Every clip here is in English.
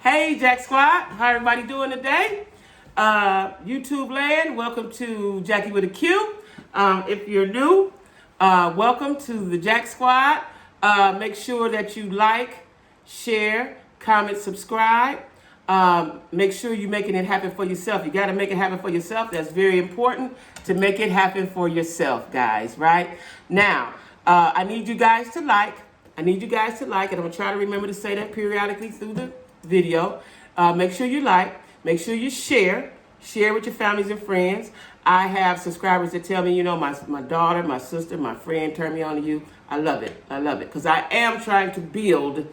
Hey, Jack Squad. How everybody doing today? YouTube land, welcome to Jacquie with a Q. If you're new, welcome to the Jack Squad. Make sure that you like, share, comment, subscribe. Make sure you're making it happen for yourself. You got to make it happen for yourself. That's very important to make it happen for yourself, guys, right? Now, I need you guys to like. And I'm going to try to remember to say that periodically through the video. Make sure you like. Make sure you share. Share with your families and friends. I have subscribers that tell me, my daughter, my sister, my friend turned me on to you. I love it. Because I am trying to build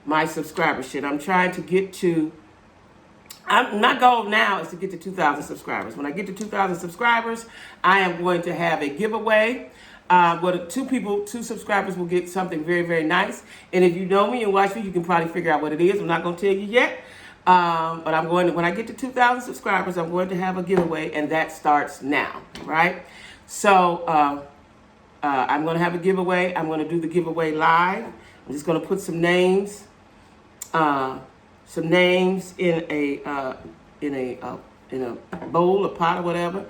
my subscribership. I'm trying to get to... my goal now is to get to 2,000 subscribers. When I get to 2,000 subscribers, I am going to have a giveaway. Where two subscribers will get something very, very nice. And if you know me and watch me, you can probably figure out what it is. I'm not going to tell you yet. But I'm going to, when I get to 2,000 subscribers, I'm going to have a giveaway, and that starts now, right? So I'm going to have a giveaway. I'm going to do the giveaway live. I'm just going to put some names in a bowl, a pot, or whatever,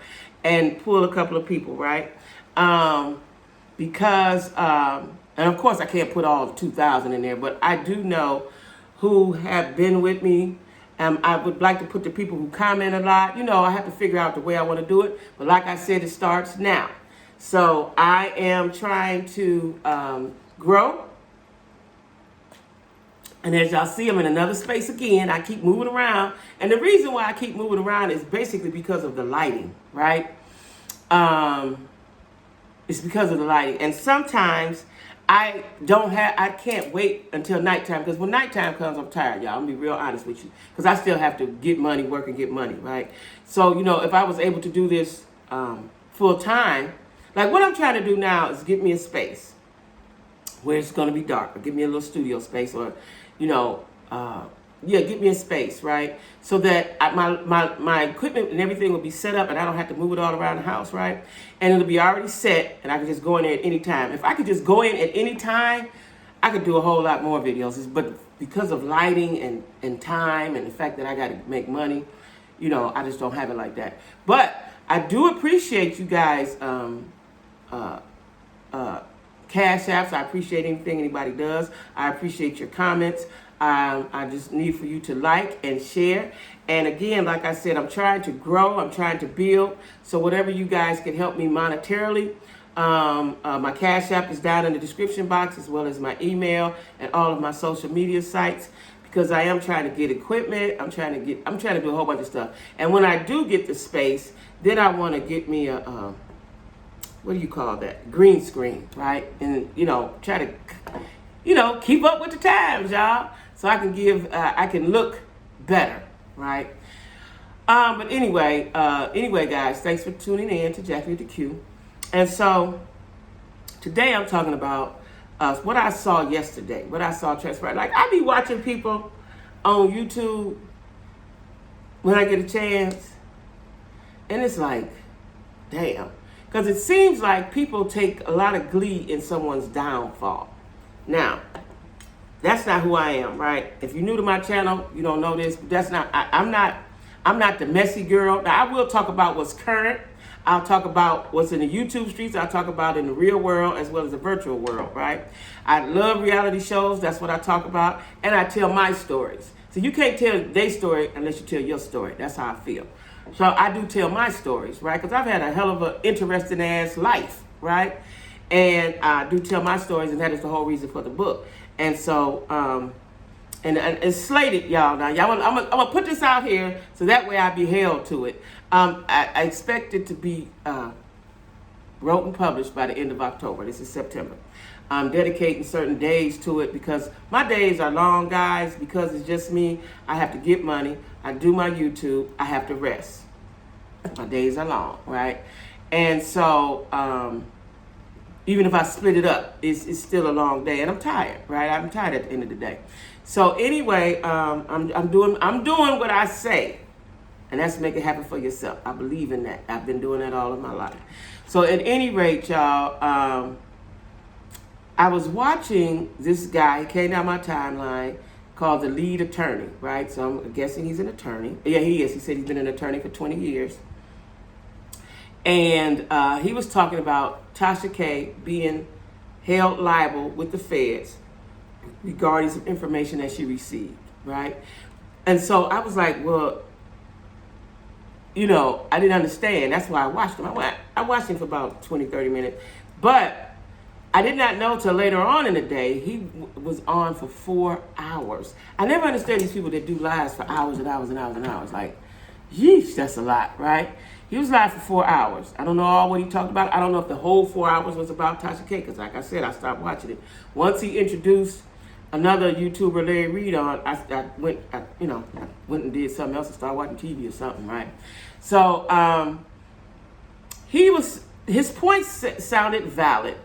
and pull a couple of people, right? Because, and of course I can't put all 2,000 in there, but I do know who have been with me. I would like to put the people who comment a lot. I have to figure out the way I want to do it. But like I said, it starts now. So I am trying to grow. And as y'all see, I'm in another space again. I keep moving around. And the reason why I keep moving around is basically because of the lighting, right? It's because of the lighting. And sometimes I can't wait until nighttime, because when nighttime comes, I'm tired, y'all. I'm gonna be real honest with you, because I still have to get money, work and get money, right? So, if I was able to do this full time, like what I'm trying to do now is get me a space where it's gonna be dark, or give me a little studio space, or, get me a space, right? So that my equipment and everything will be set up, and I don't have to move it all around the house, right? And it'll be already set, and I can just go in there at any time. If I could just go in at any time, I could do a whole lot more videos. But because of lighting and time and the fact that I got to make money, I just don't have it like that. But I do appreciate you guys cash apps. I appreciate anything anybody does. I appreciate your comments. I just need for you to like and share. And again, like I said, I'm trying to grow. I'm trying to build. So whatever you guys can help me monetarily, my cash app is down in the description box, as well as my email and all of my social media sites, because I am trying to get equipment. I'm trying to do a whole bunch of stuff. And when I do get the space, then I want to get me a what do you call that? Green screen, right? And try to keep up with the times, y'all, so I can look better, right? But anyway, guys, thanks for tuning in to Jacquie with the Q. And so today I'm talking about what I saw yesterday, what I saw transpire. Like, I be watching people on YouTube when I get a chance, and it's like, damn. Because it seems like people take a lot of glee in someone's downfall. Now, that's not who I am, right? If you're new to my channel, you don't know this. But that's not. I'm not the messy girl. Now, I will talk about what's current. I'll talk about what's in the YouTube streets. I'll talk about in the real world as well as the virtual world, right? I love reality shows. That's what I talk about. And I tell my stories. So you can't tell their story unless you tell your story. That's how I feel. So I do tell my stories, right? Because I've had a hell of an interesting ass life, right? And I do tell my stories, and that is the whole reason for the book. And so, and it's slated, y'all. Now, I'm gonna put this out here so that way I be held to it. I expect it to be wrote and published by the end of October. This is September. I'm dedicating certain days to it because my days are long, guys, because it's just me. I have to get money. I do my YouTube. I have to rest. My days are long, right? And so even if I split it up, it's still a long day, and I'm tired, right? I'm tired at the end of the day. So anyway, I'm doing what I say, and that's make it happen for yourself. I believe in that. I've been doing that all of my life. So at any rate, y'all, I was watching this guy. He came down my timeline called the lead attorney, right? So I'm guessing he's an attorney. Yeah, he is. He said he's been an attorney for 20 years. And he was talking about Tasha K being held liable with the feds regarding some information that she received, right? And so I was like, well, you know, I didn't understand. That's why I watched him. I watched him for about 20, 30 minutes. But I did not know till later on in the day he was on for 4 hours. I never understand these people that do lives for hours and hours and hours and hours. Like, yeesh, that's a lot, right? He was live for 4 hours. I don't know all what he talked about. I don't know if the whole 4 hours was about Tasha K, because like I said, I stopped watching it. Once he introduced another YouTuber, Larry Reed, on, I went and did something else and started watching TV or something, right? So his points sounded valid.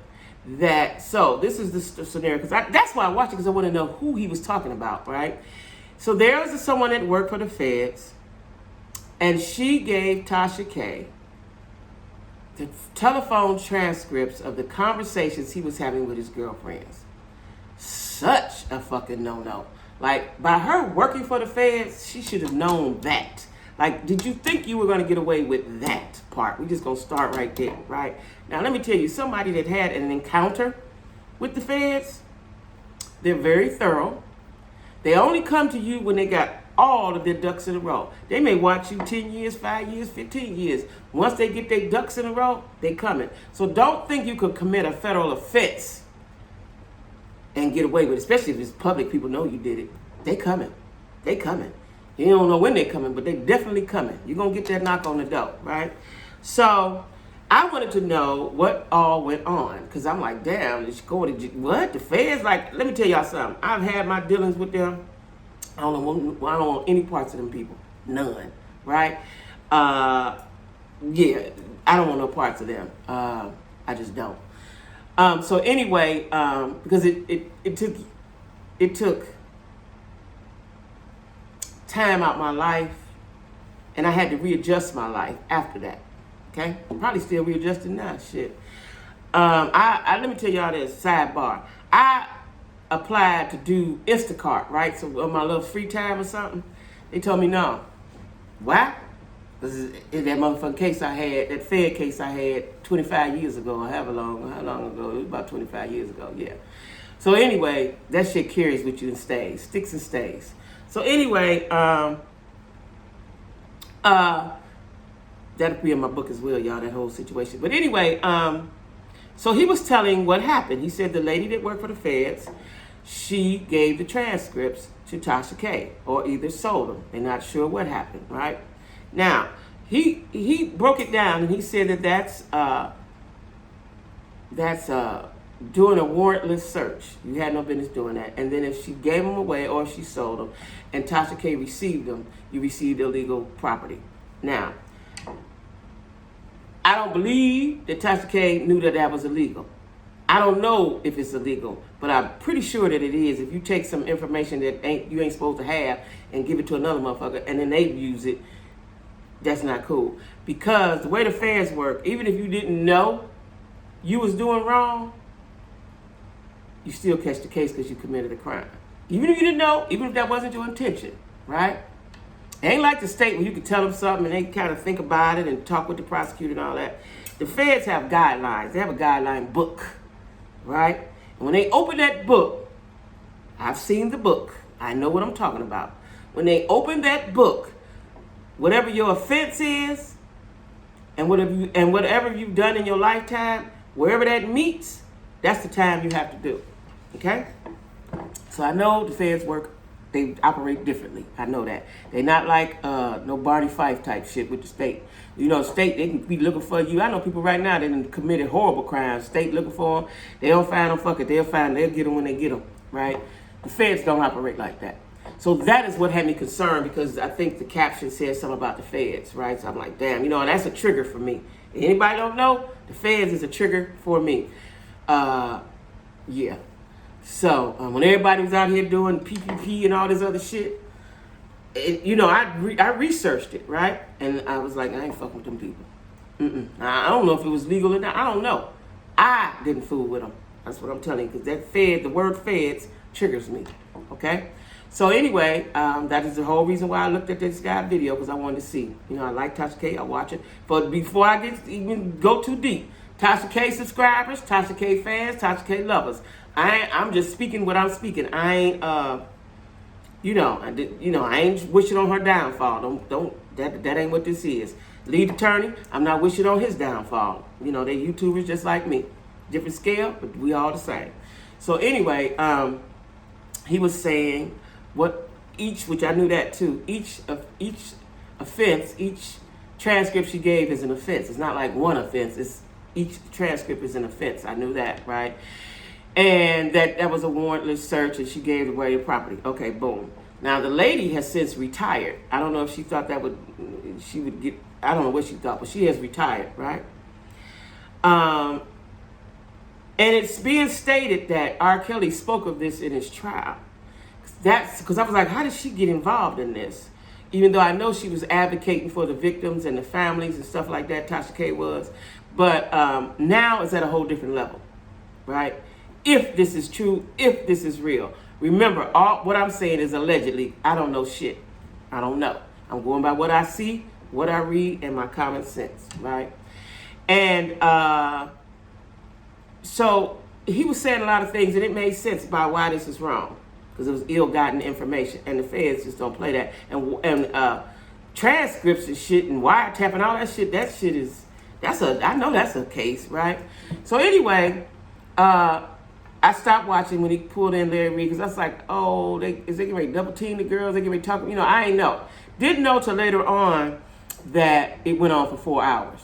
So this is the scenario, because that's why I watched it, because I want to know who he was talking about, right? So there was someone that worked for the feds, and she gave Tasha K the telephone transcripts of the conversations he was having with his girlfriends. Such a fucking no-no. Like, by her working for the feds, she should have known that. Like, did you think you were going to get away with that part? We're just going to start right there, right? Now, let me tell you, somebody that had an encounter with the feds, they're very thorough. They only come to you when they got all of their ducks in a row. They may watch you 10 years, 5 years, 15 years. Once they get their ducks in a row, they coming. So don't think you could commit a federal offense and get away with it, especially if it's public, people know you did it. They coming. They coming. You don't know when they're coming, but they definitely coming. You're going to get that knock on the door, right? So I wanted to know what all went on, because I'm like, damn, it's going to, what? The feds? Like, let me tell y'all something. I've had my dealings with them. I don't want any parts of them people. None, right? Yeah, I don't want no parts of them. I just don't. So anyway, because it took time out my life, and I had to readjust my life after that. Okay, I'm probably still readjusting now. Shit. I let me tell y'all this sidebar. I applied to do Instacart, right? So on my little free time or something, they told me no. Why? Because in that motherfucking case I had, that Fed case I had 25 years ago, or how long ago? It was about 25 years ago, yeah. So anyway, that shit carries with you and stays, sticks and stays. So anyway, that'll be in my book as well, y'all, that whole situation. But anyway, so he was telling what happened. He said the lady that worked for the feds, she gave the transcripts to Tasha K, or either sold them. They're not sure what happened, right? Now, he broke it down, and he said that that's doing a warrantless search. You had no business doing that. And then if she gave them away or if she sold them and Tasha K received them, you received illegal property. Now, I don't believe that Tasha K knew that was illegal. I don't know if it's illegal, but I'm pretty sure that it is. If you take some information that you ain't supposed to have and give it to another motherfucker and then they use it, that's not cool. Because the way the feds work, even if you didn't know you was doing wrong, you still catch the case because you committed a crime. Even if you didn't know, even if that wasn't your intention, right? It ain't like the state where you can tell them something and they kind of think about it and talk with the prosecutor and all that. The feds have guidelines. They have a guideline book, right? And when they open that book, I've seen the book. I know what I'm talking about. When they open that book, whatever your offense is and whatever you've done in your lifetime, wherever that meets, that's the time you have to do. Okay? So I know the feds work, they operate differently. I know that. They're not like no Barney Fife type shit with the state. You know, state, they can be looking for you. I know people right now that have committed horrible crimes. State looking for them. They don't find them, fuck it. They'll get them when they get them, right? The feds don't operate like that. So that is what had me concerned, because I think the caption said something about the feds, right? So I'm like, damn, you know, and that's a trigger for me. Anybody don't know? The feds is a trigger for me. Yeah. So when everybody was out here doing PPP and all this other shit, you know, I researched it, right? And I was like, I ain't fucking with them people. I don't know if it was legal or not. I don't know. I didn't fool with them. That's what I'm telling you, because that the word feds triggers me. Okay. So anyway, that is the whole reason why I looked at this guy video, because I wanted to see. You know, I like Tasha K. I watch it. But before I even go too deep, Tasha K subscribers, Tasha K fans, Tasha K lovers. I'm just speaking what I'm speaking. I ain't I ain't wishing on her downfall. That ain't what this is. Lead attorney, I'm not wishing on his downfall. You know, they YouTubers just like me. Different scale, but we all the same. So anyway, he was saying which I knew that too, each offense, each transcript she gave is an offense. It's not like one offense, it's each transcript is an offense. I knew that, right? And that was a warrantless search and she gave away the property. Okay, boom. Now the lady has since retired. I don't know if she thought she would get, I don't know what she thought, but she has retired, right? And it's being stated that R. Kelly spoke of this in his trial. That's because I was like, how did she get involved in this? Even though I know she was advocating for the victims and the families and stuff like that, Tasha K was. But now it's at a whole different level, right? If this is true, if this is real. Remember, what I'm saying is allegedly. I don't know shit. I don't know. I'm going by what I see, what I read, and my common sense, right? And so he was saying a lot of things, and it made sense about why this is wrong. Because it was ill-gotten information, and the feds just don't play that. And transcripts and shit and wiretapping, all that shit is, I know that's a case, right? So anyway, I stopped watching when he pulled in Larry Reid, because I was like, oh, is they getting ready to double team the girls? They getting ready to talk, I ain't know. Didn't know till later on that it went on for 4 hours.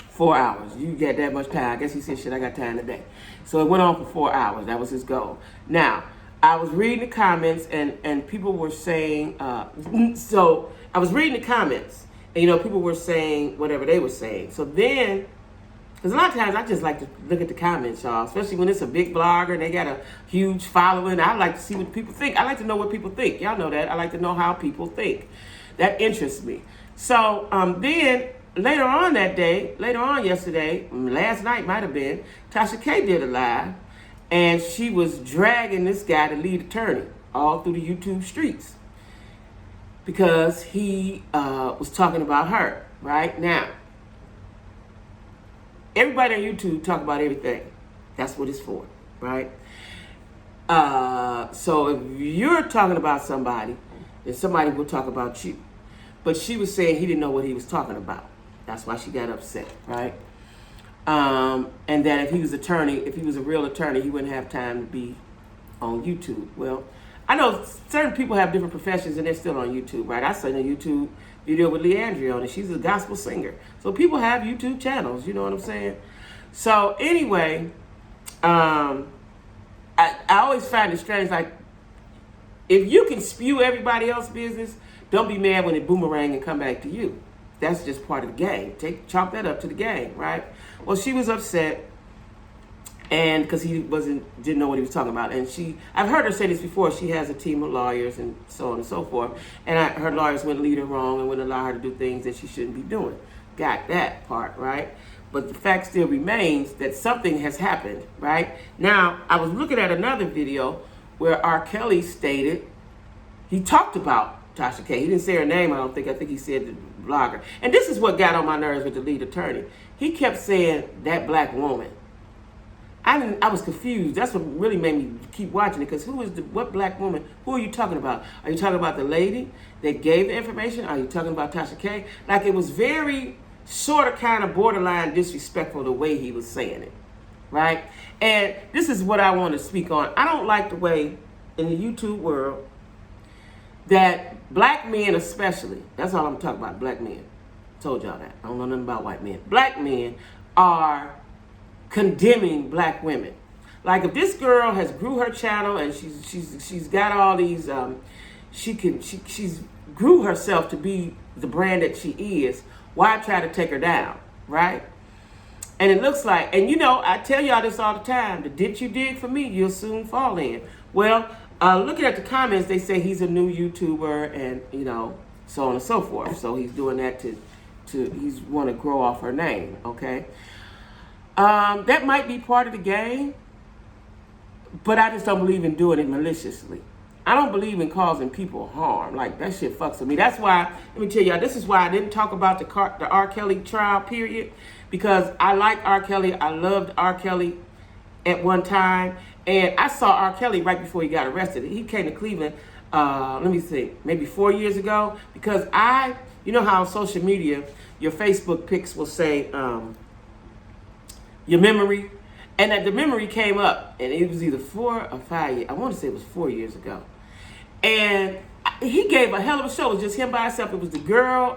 4 hours. You get that much time. I guess he said, shit, I got time today. So it went on for 4 hours. That was his goal. Now, I was reading the comments, and people were saying, so I was reading the comments, and, people were saying whatever they were saying. So then, because a lot of times I just like to look at the comments, y'all, especially when it's a big blogger and they got a huge following. I like to see what people think. I like to know what people think. Y'all know that. I like to know how people think. That interests me. So then later on yesterday, last night might have been, Tasha K did a live. And she was dragging this guy, the lead attorney, all through the YouTube streets because he was talking about her. Right now, everybody on YouTube talk about everything. That's what it's for, right? So if you're talking about somebody, then somebody will talk about you. But she was saying he didn't know what he was talking about. That's why she got upset, right? And that if he was a real attorney, he wouldn't have time to be on YouTube. Well, I know certain people have different professions and they're still on YouTube, right? I saw a YouTube video with Leandria on it. She's a gospel singer. So people have YouTube channels, you know what I'm saying? So anyway, I always find it strange, like, if you can spew everybody else's business, don't be mad when it boomerang and come back to you. That's just part of the game. Chalk that up to the game, right? Well, she was upset, and because he didn't know what he was talking about. And I've heard her say this before. She has a team of lawyers and so on and so forth. And her lawyers wouldn't lead her wrong and wouldn't allow her to do things that she shouldn't be doing. Got that part, right? But the fact still remains that something has happened, right? Now, I was looking at another video where R. Kelly stated, he talked about Tasha K. He didn't say her name, I don't think. I think he said the blogger. And this is what got on my nerves with the lead attorney. He kept saying, that black woman. I was confused. That's what really made me keep watching it, because what black woman? Who are you talking about? Are you talking about the lady that gave the information? Are you talking about Tasha K? Like, it was very sort of kind of borderline disrespectful the way he was saying it, right? And this is what I want to speak on. I don't like the way in the YouTube world that black men especially, that's all I'm talking about, black men. Told y'all that. I don't know nothing about white men. Black men are condemning black women. Like, if this girl has grew her channel and she's got all these she's grew herself to be the brand that she is, why try to take her down, right? And it looks like, and I tell y'all this all the time, the ditch you dig for me, you'll soon fall in. Well, looking at the comments, they say he's a new YouTuber and, so on and so forth. So he's doing that he's want to grow off her name, okay? That might be part of the game, but I just don't believe in doing it maliciously. I don't believe in causing people harm. Like, that shit fucks with me. That's why, let me tell y'all, this is why I didn't talk about the R. Kelly trial, period. Because I like R. Kelly. I loved R. Kelly at one time. And I saw R. Kelly right before he got arrested. He came to Cleveland, let me see, maybe 4 years ago. Because you know how on social media, your Facebook pics will say your memory. And that the memory came up. And it was either 4 or 5 years. I want to say it was 4 years ago. And he gave a hell of a show. It was just him by himself. It was the girl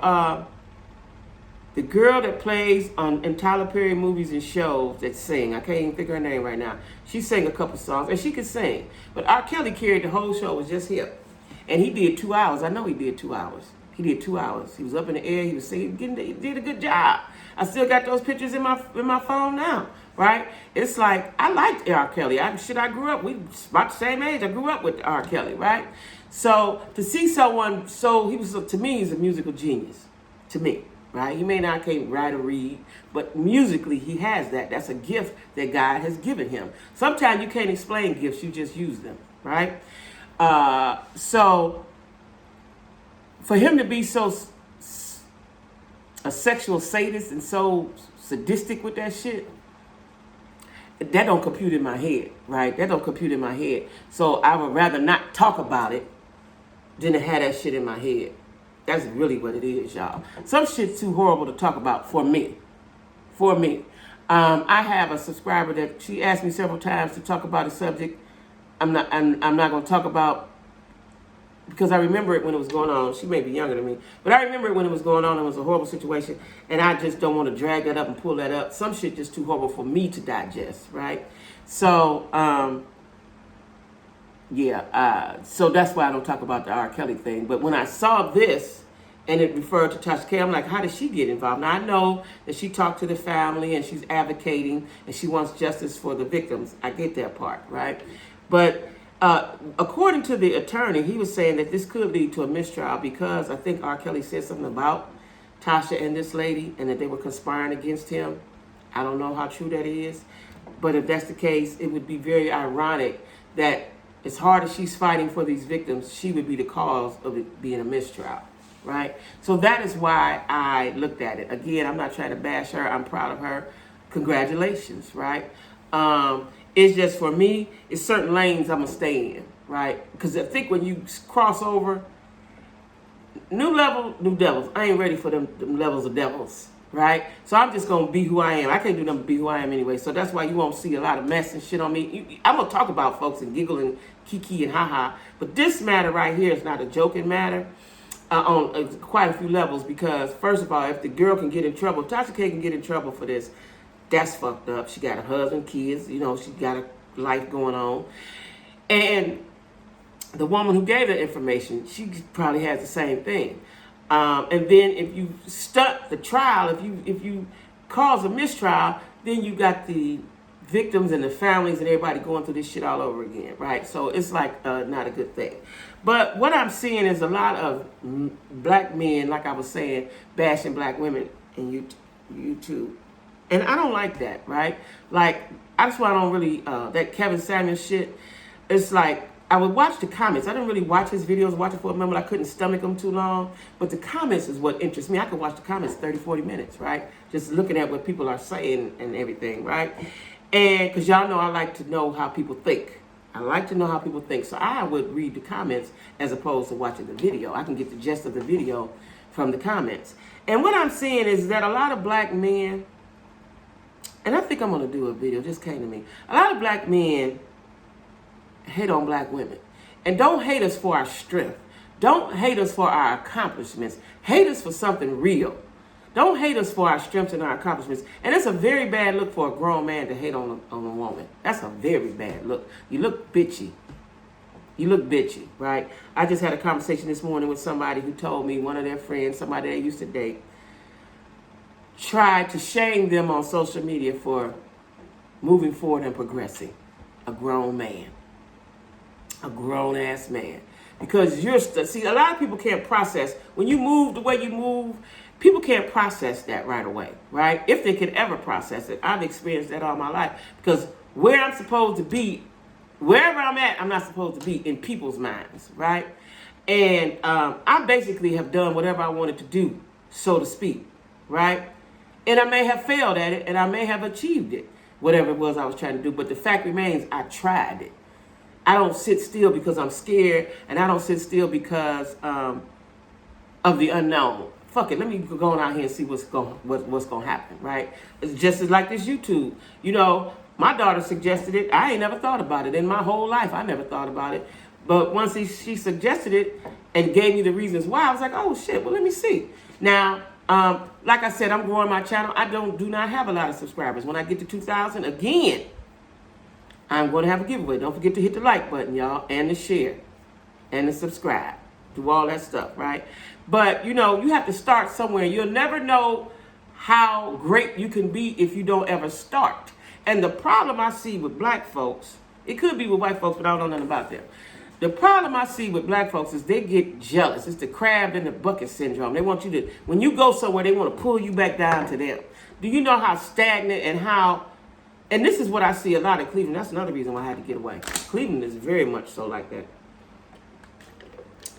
that plays in Tyler Perry movies and shows that sing. I can't even think of her name right now. She sang a couple songs, and she could sing. But R. Kelly carried the whole show. It was just him. And he did 2 hours. I know he did 2 hours. He did 2 hours. He was up in the air. He was singing. He did a good job. I still got those pictures in my phone now, right? It's like, I liked R. Kelly. I grew up. We about the same age. I grew up with R. Kelly, right? So to see someone, to me, he's a musical genius. To me, right? He may not can't write or read, but musically he has that. That's a gift that God has given him. Sometimes you can't explain gifts, you just use them, right? So for him to be so a sexual sadist and so sadistic with that shit, that don't compute in my head, right? That don't compute in my head. So I would rather not talk about it than to have that shit in my head. That's really what it is, y'all. Some shit's too horrible to talk about for me. For me. I have a subscriber that she asked me several times to talk about a subject I'm not going to talk about, because I remember it when it was going on. She may be younger than me, but I remember it when it was going on. It was a horrible situation, and I just don't want to drag that up and pull that up. Some shit just too horrible for me to digest, right? So, so that's why I don't talk about the R. Kelly thing. But when I saw this, and it referred to Tasha K, I'm like, how did she get involved? Now, I know that she talked to the family, and she's advocating, and she wants justice for the victims. I get that part, right? But according to the attorney, he was saying that this could lead to a mistrial because I think R. Kelly said something about Tasha and this lady and that they were conspiring against him. I don't know how true that is. But if that's the case, it would be very ironic that as hard as she's fighting for these victims, she would be the cause of it being a mistrial, right? So that is why I looked at it. Again, I'm not trying to bash her. I'm proud of her. Congratulations, right? It's just, for me, it's certain lanes I'm going to stay in, right? Because I think when you cross over, new level, new devils. I ain't ready for them levels of devils, right? So I'm just going to be who I am. I can't do nothing but be who I am anyway. So that's why you won't see a lot of mess and shit on me. I'm going to talk about folks and giggle and kiki and haha. But this matter right here is not a joking matter on quite a few levels, because, first of all, if the girl can get in trouble, Tasha K can get in trouble for this, that's fucked up. She got a husband, kids, she got a life going on. And the woman who gave that information, she probably has the same thing. And then if you stunt the trial, if you cause a mistrial, then you got the victims and the families and everybody going through this shit all over again, right? So it's like not a good thing. But what I'm seeing is a lot of black men, like I was saying, bashing black women in YouTube. And I don't like that, right? Like, that's why I don't really, that Kevin Samuel shit, it's like, I would watch the comments. I didn't really watch his videos, watch it for a moment. I couldn't stomach them too long. But the comments is what interests me. I could watch the comments 30, 40 minutes, right? Just looking at what people are saying and everything, right? And because y'all know I like to know how people think. I like to know how people think. So I would read the comments as opposed to watching the video. I can get the gist of the video from the comments. And what I'm seeing is that a lot of black men, and I think I'm going to do a video, just came to me. A lot of black men hate on black women. And don't hate us for our strength. Don't hate us for our accomplishments. Hate us for something real. Don't hate us for our strengths and our accomplishments. And it's a very bad look for a grown man to hate on a woman. That's a very bad look. You look bitchy. You look bitchy, right? I just had a conversation this morning with somebody who told me one of their friends, somebody they used to date, tried to shame them on social media for moving forward and progressing. A grown man. A grown-ass man. Because see, a lot of people can't process. When you move the way you move, people can't process that right away, right? If they could ever process it. I've experienced that all my life. Because where I'm supposed to be wherever I'm at, I'm not supposed to be in people's minds, right? And I basically have done whatever I wanted to do, so to speak, right? And I may have failed at it, and I may have achieved it, whatever it was I was trying to do. But the fact remains, I tried it. I don't sit still because I'm scared, and I don't sit still because of the unknown. Fuck it, let me go on out here and see what's gonna happen, right? It's just as like this YouTube. You know, my daughter suggested it. I ain't never thought about it in my whole life. I never thought about it. But once she suggested it and gave me the reasons why, I was like, oh shit, well, let me see. Now, like I said, I'm growing my channel. I do not have a lot of subscribers. When I get to 2,000, again, I'm going to have a giveaway. Don't forget to hit the like button, y'all, and the share, and the subscribe. Do all that stuff, right? But, you know, you have to start somewhere. You'll never know how great you can be if you don't ever start. And the problem I see with black folks, it could be with white folks, but I don't know nothing about them. The problem I see with black folks is they get jealous. It's the crab in the bucket syndrome. They want you to, when you go somewhere, they want to pull you back down to them. Do you know how stagnant and how, and this is what I see a lot in Cleveland. That's another reason why I had to get away. Cleveland is very much so like that.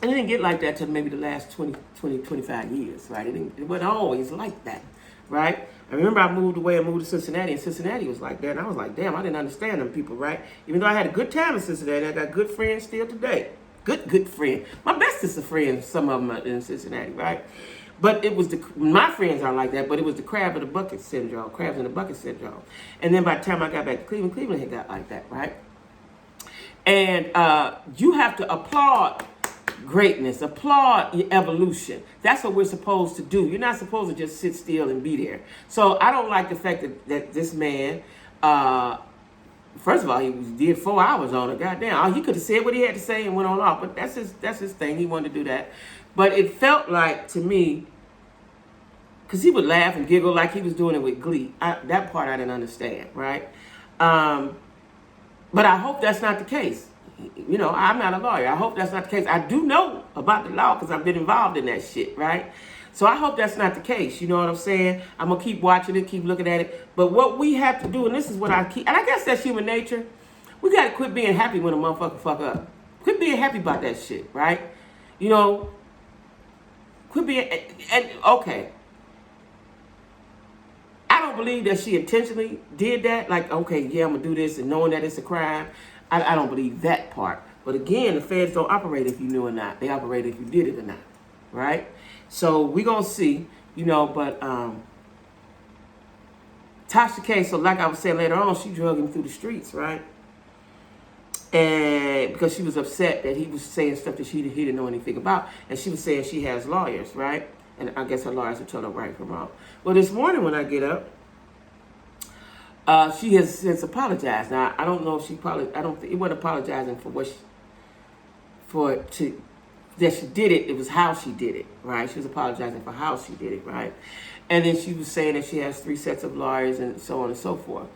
And it didn't get like that till maybe the last 25 years, right? It wasn't always like that, right? I remember I moved away and moved to Cincinnati, and Cincinnati was like that. And I was like, damn, I didn't understand them people, right? Even though I had a good time in Cincinnati, I got good friends still today. Good friend. My bestest of friends, some of them are in Cincinnati, right? But it was my friends are like that, but it was the crab in the bucket syndrome, crabs in the bucket syndrome. And then by the time I got back to Cleveland had got like that, right? And you have to applaud greatness, applaud your evolution. That's what we're supposed to do. You're not supposed to just sit still and be there. So I don't like the fact that this man, first of all, he did 4 hours on it. Goddamn, he could have said what he had to say and went on off. But that's his thing. He wanted to do that. But it felt like to me, because he would laugh and giggle like he was doing it with glee. That part I didn't understand, right? But I hope that's not the case. You know, I'm not a lawyer. I hope that's not the case. I do know about the law because I've been involved in that shit, right? So I hope that's not the case. You know what I'm saying? I'm going to keep watching it, keep looking at it. But what we have to do, and this is what and I guess that's human nature, we got to quit being happy when a motherfucker fuck up. Quit being happy about that shit, right? You know, quit being, and okay. I don't believe that she intentionally did that. Like, okay, yeah, I'm going to do this and knowing that it's a crime. I don't believe that part. But again, the feds don't operate if you knew or not. They operate if you did it or not, right? So we're going to see, you know, but Tasha K, so like I was saying later on, she drug him through the streets, right? And because she was upset that he was saying stuff that he didn't know anything about. And she was saying she has lawyers, right? And I guess her lawyers will tell her right from wrong. Well, this morning when I get up, she has since apologized. Now, I don't know if she probably, I don't think, it wasn't apologizing for that she did it. It was how she did it, right? She was apologizing for how she did it, right? And then she was saying that she has 3 sets of lawyers and so on and so forth.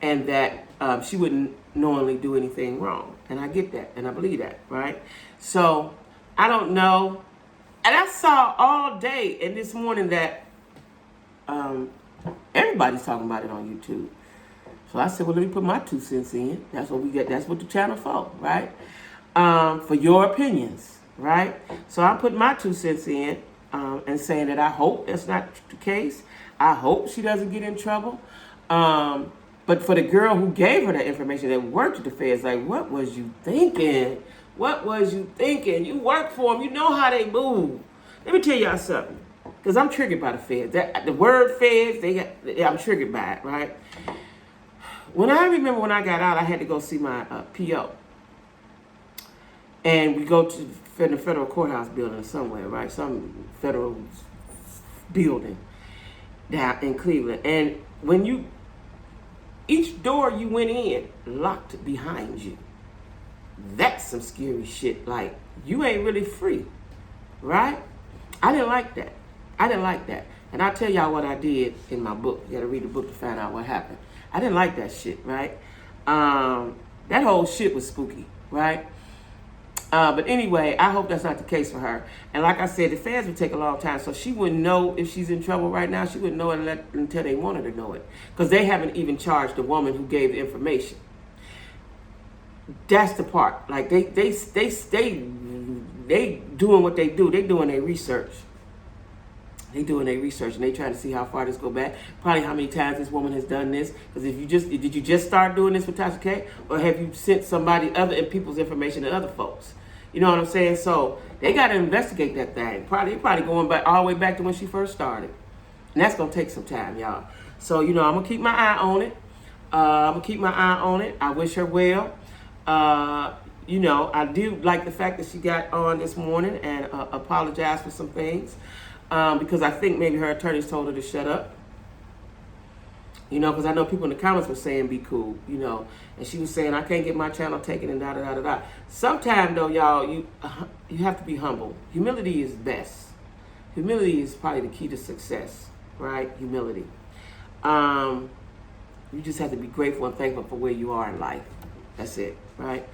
And that she wouldn't knowingly do anything wrong. And I get that, and I believe that, right? So, I don't know. And I saw all day and this morning that everybody's talking about it on YouTube. So I said, well, let me put my 2 cents in. That's what we get. That's what the channel for, right? For your opinions, right? So I put my 2 cents in and saying that I hope that's not the case. I hope she doesn't get in trouble. But for the girl who gave her that information that worked at the feds, like, what was you thinking? What was you thinking? You work for them. You know how they move. Let me tell y'all something. Because I'm triggered by the feds. The word feds, I'm triggered by it, right? I remember when I got out, I had to go see my PO. And we go to the federal courthouse building somewhere, right? Some federal building down in Cleveland. And when each door you went in locked behind you. That's some scary shit. Like, you ain't really free, right? I didn't like that. And I'll tell y'all what I did in my book. You gotta read the book to find out what happened. I didn't like that shit, right? That whole shit was spooky, right? But anyway, I hope that's not the case for her. And like I said, the feds would take a long time, so she wouldn't know if she's in trouble right now. She wouldn't know it until they wanted to know it. Because they haven't even charged the woman who gave the information. that's the part. Like they doing what they do. They doing their research. They doing their research and they trying to see how far this go back. Probably how many times this woman has done this. Because did you just start doing this with Tasha K, or have you sent somebody other and people's information to other folks? You know what I'm saying? So they got to investigate that thing. Probably going back all the way back to when she first started, and that's gonna take some time, y'all. So I'm gonna keep my eye on it. I wish her well. I do like the fact that she got on this morning and apologized for some things. Because I think maybe her attorneys told her to shut up. Because I know people in the comments were saying be cool, and she was saying I can't get my channel taken and da. Sometimes though, y'all, you have to be humble. Humility is best. Humility is probably the key to success, right? Humility. You just have to be grateful and thankful for where you are in life. That's it, right?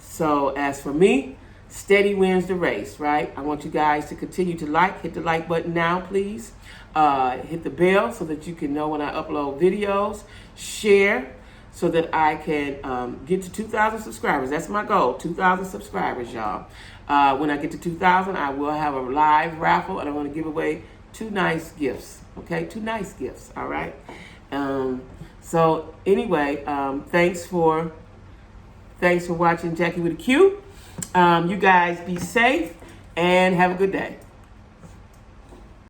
So as for me, steady wins the race, right? I want you guys to continue to hit the like button now, please. Hit the bell so that you can know when I upload videos. Share so that I can get to 2,000 subscribers. That's my goal, 2,000 subscribers, y'all. When I get to 2,000, I will have a live raffle, and I'm going to give away 2 nice gifts, okay? 2 nice gifts, all right? So anyway, thanks for watching Jacquie with a Q. You guys be safe and have a good day.